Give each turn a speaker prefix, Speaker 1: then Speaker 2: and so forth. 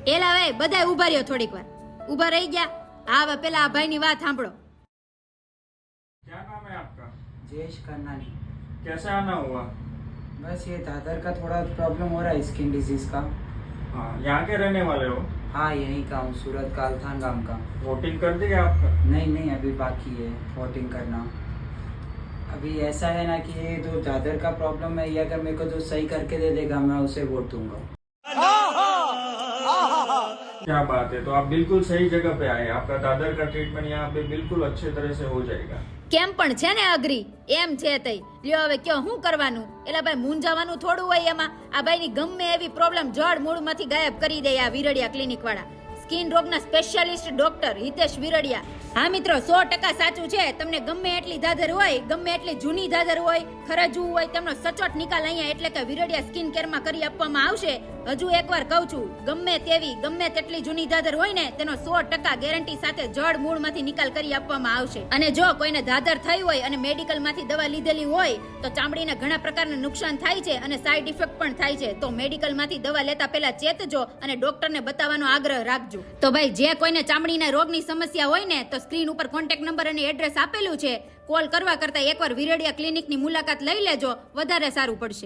Speaker 1: એલા વે બધાય ઊભા રહ્યો થોડીક વાર ઊભા રહી ગયા હા હવે પેલા આ ભાઈની વાત સાંભળો
Speaker 2: क्या नाम है आपका?
Speaker 3: जयेश करनानी।
Speaker 2: कैसे आना हुआ?
Speaker 3: बस ये दादर का थोड़ा प्रॉब्लम हो रहा है स्किन डिजीज का।
Speaker 2: हाँ, यहाँ के रहने वाले हो?
Speaker 3: हाँ यहीं का हूँ, सूरत का अल्थान गांव का।
Speaker 2: वोटिंग कर दी आपका?
Speaker 3: नहीं नहीं अभी बाकी है वोटिंग करना। अभी ऐसा है ना कि ये जो दादर का प्रॉब्लम है ये अगर मेरे को जो सही करके दे देगा मैं उसे वोट दूंगा।
Speaker 2: क्या बात है, तो आप बिल्कुल सही जगह पे आए। आपका दादर का ट्रीटमेंट यहाँ पे बिल्कुल अच्छे तरह से हो जाएगा।
Speaker 1: કેમ પણ છે ને અઘરી એમ છે તઈ લ્યો હવે કયો હું કરવાનું એલા ભાઈ મૂંઝાવાનું થોડું હોય એમાં આ ભાઈની ગમે એવી પ્રોબ્લેમ જડ મૂળમાંથી ગાયબ કરી દે આ વિરડિયા ક્લિનિક વાળા સ્કિન રોગના સ્પેશિયાલિસ્ટ ડોક્ટર હિતેશ વિરડિયા હા મિત્રો 100% સાચું છે તમને ગમે એટલી દાદર હોય ગમે એટલી જૂની દાદર હોય ખરજવું હોય તેમનો સચોટ નિકાલ અહીંયા એટલે કે વિરડિયા સ્કિન કેરમાં કરી આપવામાં આવશે હજુ એકવાર કહું છું ગમે તેવી ગમે તેટલી જૂની દાદર હોય ને તેનો 100% ગેરંટી સાથે જડ મૂળમાંથી નિકાલ કરી આપવામાં આવશે અને જો કોઈને દાદર થઈ હોય અને મેડિકલમાંથી દવા લીધેલી હોય તો ચામડીને ઘણા પ્રકારના નુકસાન થાય છે અને સાઈડ ઇફેક્ટ પણ થાય છે તો મેડિકલમાંથી દવા લેતા પહેલા ચેતજો અને ડોક્ટરને બતાવવાનો આગ્રહ રાખજો તો ભાઈ જે કોઈને ચામડીના રોગની સમસ્યા હોય ને તો સ્ક્રીન ઉપર કોન્ટેક્ટ નંબર અને એડ્રેસ આપેલું છે કોલ કરવા કરતા એકવાર વિરડિયા ક્લિનિકની મુલાકાત લઈ લેજો વધારે સારું પડશે।